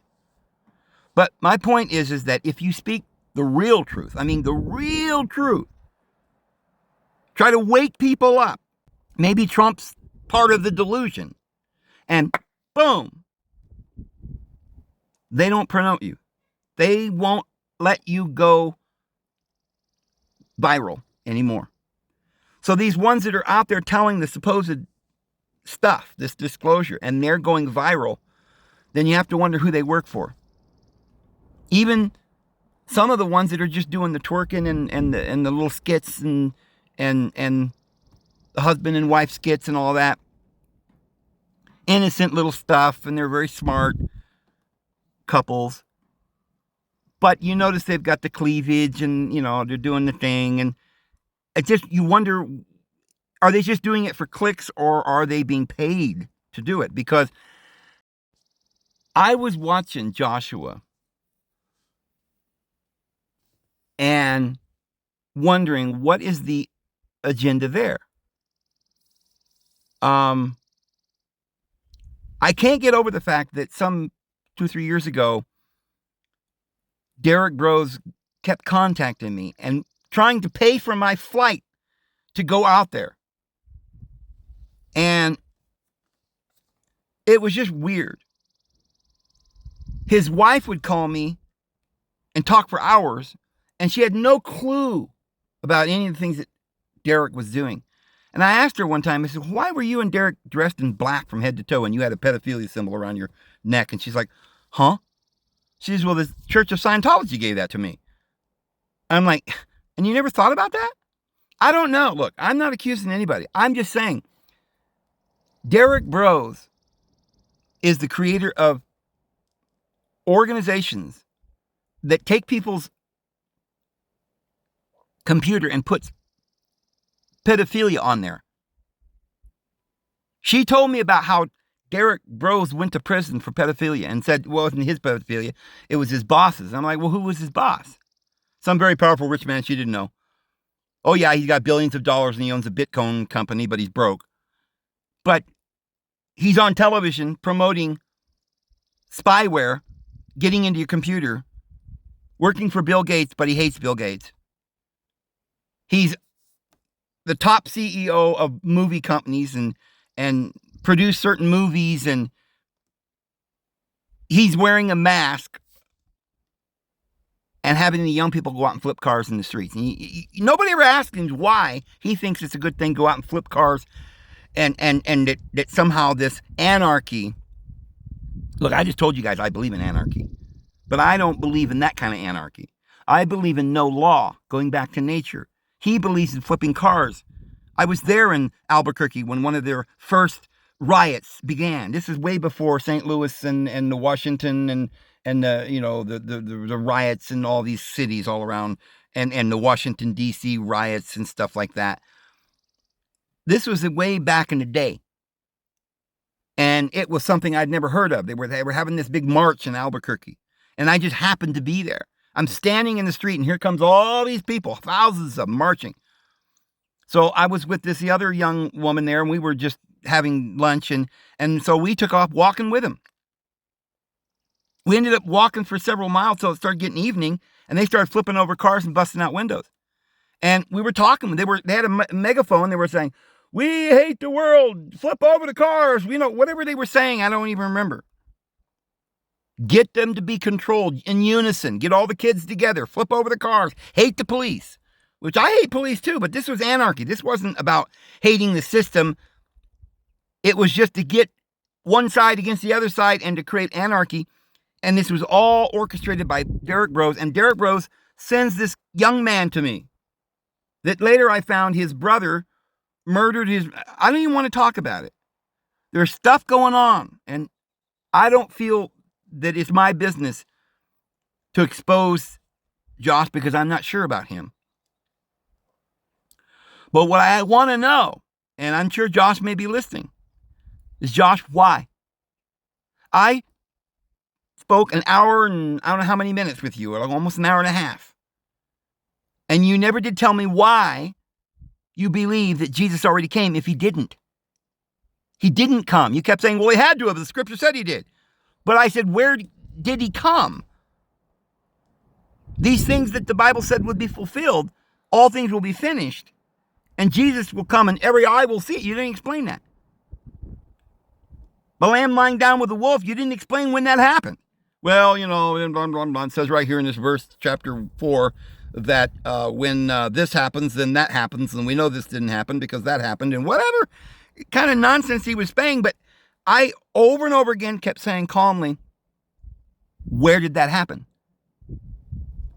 A: But my point is that if you speak the real truth, the real truth, try to wake people up. Maybe Trump's part of the delusion. And boom, they don't promote you. They won't let you go viral anymore. So these ones that are out there telling the supposed stuff, this disclosure, and they're going viral, then you have to wonder who they work for. Even some of the ones that are just doing the twerking and the little skits and the husband and wife skits and all that. Innocent little stuff, and they're very smart couples. But you notice they've got the cleavage and, they're doing the thing. And you wonder, are they just doing it for clicks or are they being paid to do it? Because I was watching Joshua and wondering, what is the agenda there? I can't get over the fact that some 2-3 years ago, Derek Bros kept contacting me and trying to pay for my flight to go out there. And it was just weird. His wife would call me and talk for hours, and she had no clue about any of the things that Derek was doing. And I asked her one time, I said, why were you and Derek dressed in black from head to toe and you had a pedophilia symbol around your neck? And she's like, huh? She says, well, the Church of Scientology gave that to me. I'm like, and you never thought about that? I don't know. Look, I'm not accusing anybody. I'm just saying, Derek Bros is the creator of organizations that take people's computer and puts pedophilia on there. She told me about how Derek Bros went to prison for pedophilia and said, well, it wasn't his pedophilia, it was his boss's. I'm like, well, who was his boss? Some very powerful rich man she didn't know. Oh yeah, he's got billions of dollars and he owns a Bitcoin company, but he's broke. But he's on television promoting spyware, getting into your computer, working for Bill Gates, but he hates Bill Gates. He's the top CEO of movie companies and produced certain movies, and he's wearing a mask and having the young people go out and flip cars in the streets. And nobody ever asked him why he thinks it's a good thing to go out and flip cars and that somehow this anarchy. Look, I just told you guys I believe in anarchy, but I don't believe in that kind of anarchy. I believe in no law, going back to nature. He believes in flipping cars. I was there in Albuquerque when one of their first riots began. This is way before St. Louis and the Washington and the riots in all these cities all around and the Washington D.C. riots and stuff like that. This was way back in the day. And it was something I'd never heard of. They were having this big march in Albuquerque. And I just happened to be there. I'm standing in the street and here comes all these people, thousands of them marching. So I was with the other young woman there and we were just having lunch. And so we took off walking with him. We ended up walking for several miles till it started getting evening and they started flipping over cars and busting out windows. And we were talking. They had a megaphone. They were saying, "We hate the world. Flip over the cars." Whatever they were saying, I don't even remember. Get them to be controlled in unison. Get all the kids together. Flip over the cars. Hate the police, which I hate police too, but this was anarchy. This wasn't about hating the system. It was just to get one side against the other side and to create anarchy. And this was all orchestrated by Derek Bros. And Derek Bros sends this young man to me that later I found his brother murdered his. I don't even want to talk about it. There's stuff going on, and I don't feel that it's my business to expose Josh because I'm not sure about him. But what I want to know, and I'm sure Josh may be listening, is Josh, why? I spoke an hour and I don't know how many minutes with you, almost an hour and a half. And you never did tell me why you believe that Jesus already came if he didn't. He didn't come. You kept saying, well, he had to have. The scripture said he did. But I said, where did he come? These things that the Bible said would be fulfilled, all things will be finished, and Jesus will come and every eye will see it. You didn't explain that. The lamb lying down with the wolf, you didn't explain when that happened. Well, it says right here in this verse, chapter 4, that when this happens, then that happens. And we know this didn't happen because that happened and whatever kind of nonsense he was saying. But I, over and over again, kept saying calmly, where did that happen?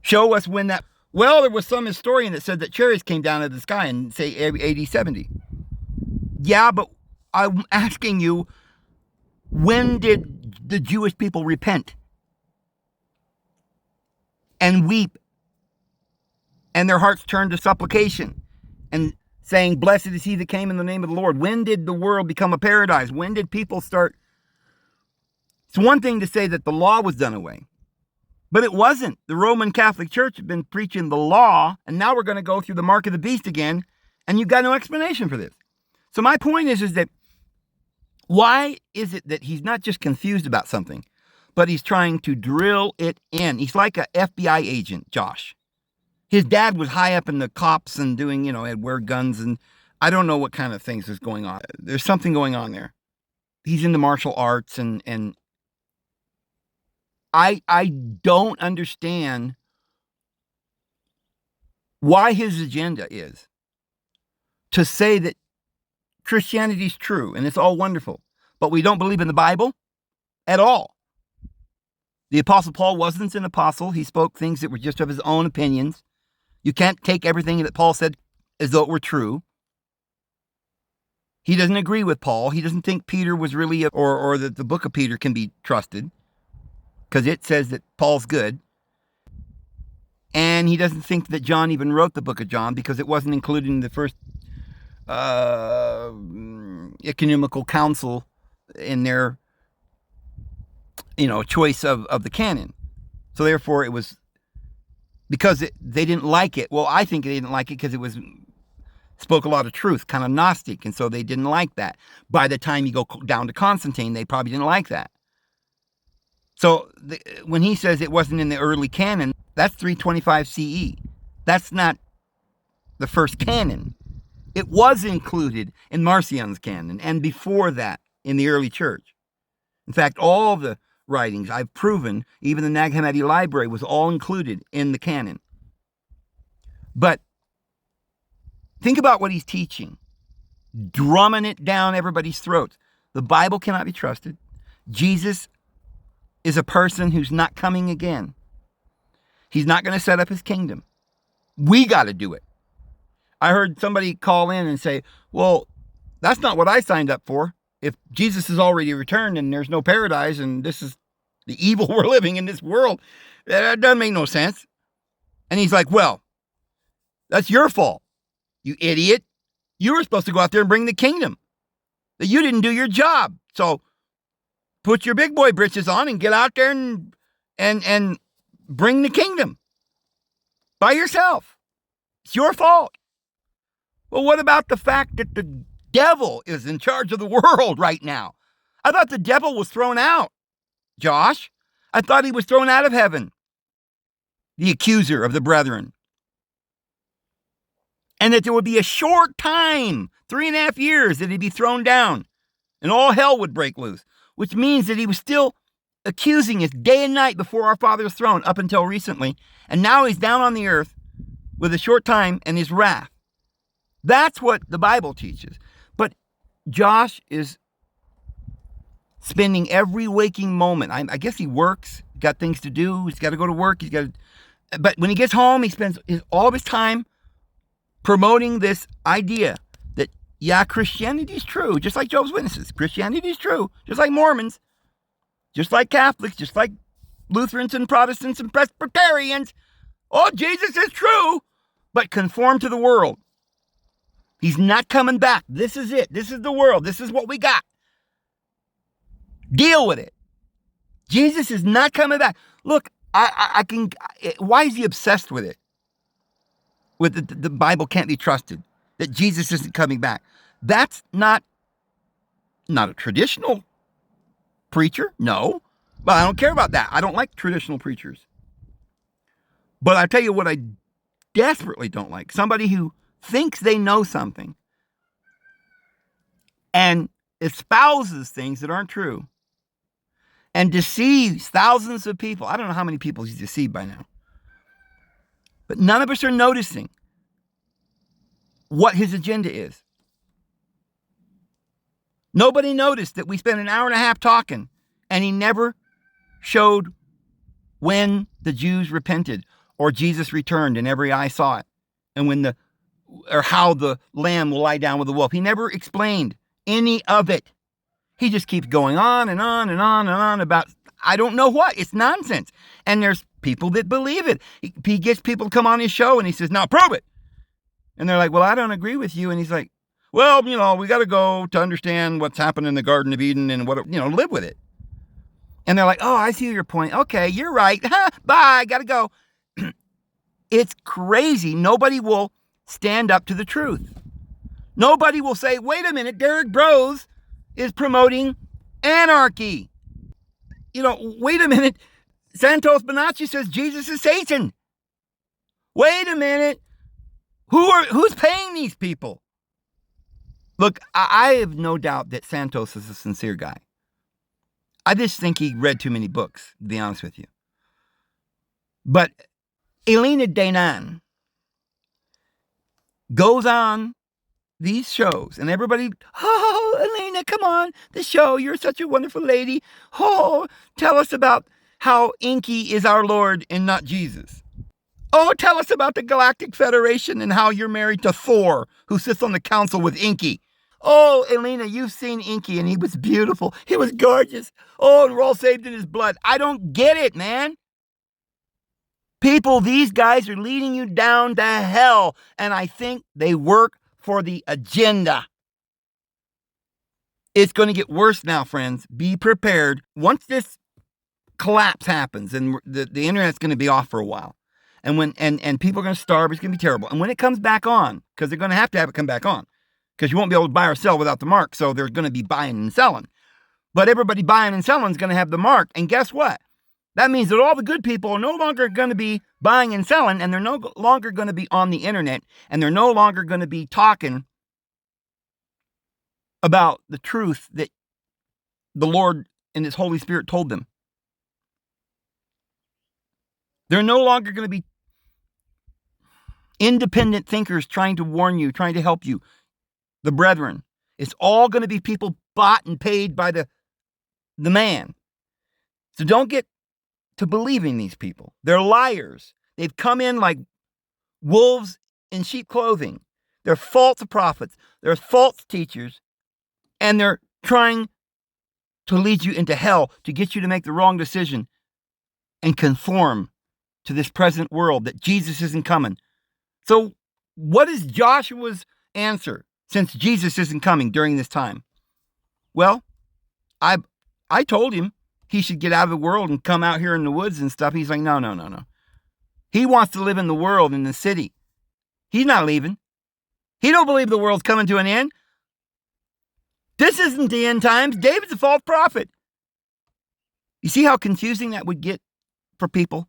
A: Show us when that... Well, there was some historian that said that chariots came down out of the sky in, say, AD 70. Yeah, but I'm asking you, when did the Jewish people repent and weep and their hearts turn to supplication and saying, blessed is he that came in the name of the Lord? When did the world become a paradise? When did people start? It's one thing to say that the law was done away, but it wasn't. The Roman Catholic Church had been preaching the law, and now we're going to go through the mark of the beast again, and you've got no explanation for this. So my point is that why is it that he's not just confused about something, but he's trying to drill it in? He's like a FBI agent, Josh. His dad was high up in the cops and doing, had wear guns, and I don't know what kind of things is going on. There's something going on there. He's into martial arts, and I don't understand why his agenda is to say that Christianity is true and it's all wonderful, but we don't believe in the Bible at all. The Apostle Paul wasn't an apostle. He spoke things that were just of his own opinions. You can't take everything that Paul said as though it were true. He doesn't agree with Paul. He doesn't think Peter was really, or that the book of Peter can be trusted because it says that Paul's good. And he doesn't think that John even wrote the book of John because it wasn't included in the first ecumenical council in their, choice of the canon. So therefore it was because they didn't like it. Well, I think they didn't like it because it spoke a lot of truth, kind of Gnostic. And so they didn't like that. By the time you go down to Constantine, they probably didn't like that. So when he says it wasn't in the early canon, that's 325 CE. That's not the first canon. It was included in Marcion's canon and before that in the early church. In fact, all the writings I've proven, even the Nag Hammadi library, was all included in the canon. But think about what he's teaching, drumming it down everybody's throats. The Bible cannot be trusted. Jesus is a person who's not coming again. He's not going to set up his kingdom. We got to do it. I heard somebody call in and say, well, that's not what I signed up for. If Jesus has already returned and there's no paradise and this is the evil we're living in this world, that doesn't make no sense. And he's like, well, that's your fault, you idiot. You were supposed to go out there and bring the kingdom. That you didn't do your job. So put your big boy britches on and get out there and bring the kingdom by yourself. It's your fault. Well, what about the fact that the devil is in charge of the world right now? I thought the devil was thrown out, Josh. I thought he was thrown out of heaven, the accuser of the brethren. And that there would be a short time, 3.5 years, that he'd be thrown down and all hell would break loose, which means that he was still accusing us day and night before our Father's throne up until recently. And now he's down on the earth with a short time and his wrath. That's what the Bible teaches. But Josh is spending every waking moment. I guess he works, got things to do. He's got to go to work. But when he gets home, he spends all of his time promoting this idea that, yeah, Christianity is true, just like Jehovah's Witnesses. Christianity is true, just like Mormons, just like Catholics, just like Lutherans and Protestants and Presbyterians. Oh, Jesus is true, but conform to the world. He's not coming back. This is it. This is the world. This is what we got. Deal with it. Jesus is not coming back. Look, I can. Why is he obsessed with it? With the Bible can't be trusted. That Jesus isn't coming back. That's not a traditional preacher. No, but I don't care about that. I don't like traditional preachers. But I tell you what, I desperately don't like somebody who thinks they know something and espouses things that aren't true and deceives thousands of people. I don't know how many people he's deceived by now. But none of us are noticing what his agenda is. Nobody noticed that we spent an hour and a half talking, and he never showed when the Jews repented or Jesus returned and every eye saw it, and or how the lamb will lie down with the wolf. He never explained any of it. He just keeps going on and on and on and on about I don't know what. It's nonsense. And there's people that believe it. He gets people to come on his show and he says, now prove it. And they're like, well, I don't agree with you. And he's like, well, we got to go to understand what's happened in the Garden of Eden and live with it. And they're like, oh, I see your point. Okay, you're right. Bye, got to go. It's crazy. Nobody will stand up to the truth. Nobody will say, wait a minute, Derek Bros is promoting anarchy. Wait a minute. Santos Bonacci says Jesus is Satan. Wait a minute. Who's paying these people? Look, I have no doubt that Santos is a sincere guy. I just think he read too many books, to be honest with you. But Elena Danan goes on these shows, and everybody, oh, Elena, come on, the show, you're such a wonderful lady. Oh, tell us about how Inky is our Lord and not Jesus. Oh, tell us about the Galactic Federation and how you're married to Thor, who sits on the council with Inky. Oh, Elena, you've seen Inky, and he was beautiful. He was gorgeous. Oh, and we're all saved in his blood. I don't get it, man. People, these guys are leading you down to hell, and I think they work for the agenda. It's going to get worse now, friends. Be prepared. Once this collapse happens, and the internet's going to be off for a while, and people are going to starve, it's going to be terrible. And when it comes back on, because they're going to have it come back on, because you won't be able to buy or sell without the mark, so they're going to be buying and selling. But everybody buying and selling is going to have the mark, and guess what? That means that all the good people are no longer going to be buying and selling, and they're no longer going to be on the internet, and they're no longer going to be talking about the truth that the Lord and His Holy Spirit told them. They're no longer going to be independent thinkers trying to warn you, trying to help you, the brethren. It's all going to be people bought and paid by the man. So don't get to believing these people. They're liars. They've come in like wolves in sheep clothing. They're false prophets. They're false teachers. And they're trying to lead you into hell, to get you to make the wrong decision and conform to this present world that Jesus isn't coming. So what is Joshua's answer since Jesus isn't coming during this time? Well, I told him he should get out of the world and come out here in the woods and stuff. He's like, no. He wants to live in the world, in the city. He's not leaving. He don't believe the world's coming to an end. This isn't the end times. David's a false prophet. You see how confusing that would get for people?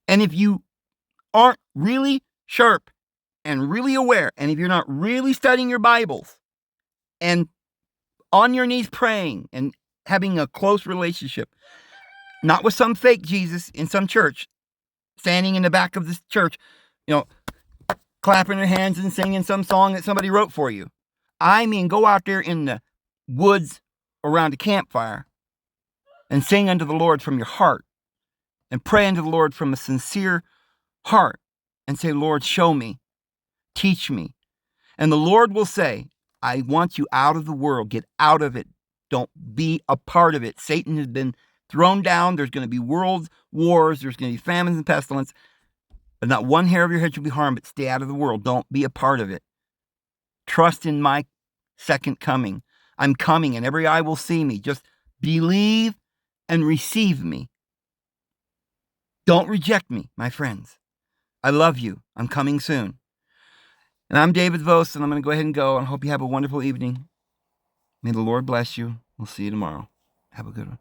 A: And if you aren't really sharp and really aware, and if you're not really studying your Bibles and on your knees praying and having a close relationship, not with some fake Jesus in some church, standing in the back of this church, clapping their hands and singing some song that somebody wrote for you. I mean, go out there in the woods around a campfire and sing unto the Lord from your heart and pray unto the Lord from a sincere heart and say, Lord, show me, teach me. And the Lord will say, I want you out of the world. Get out of it. Don't be a part of it. Satan has been thrown down. There's going to be world wars. There's going to be famines and pestilence. But not one hair of your head shall be harmed, but stay out of the world. Don't be a part of it. Trust in my second coming. I'm coming and every eye will see me. Just believe and receive me. Don't reject me, my friends. I love you. I'm coming soon. And I'm David Vose, and I'm going to go ahead and go. I hope you have a wonderful evening. May the Lord bless you. We'll see you tomorrow. Have a good one.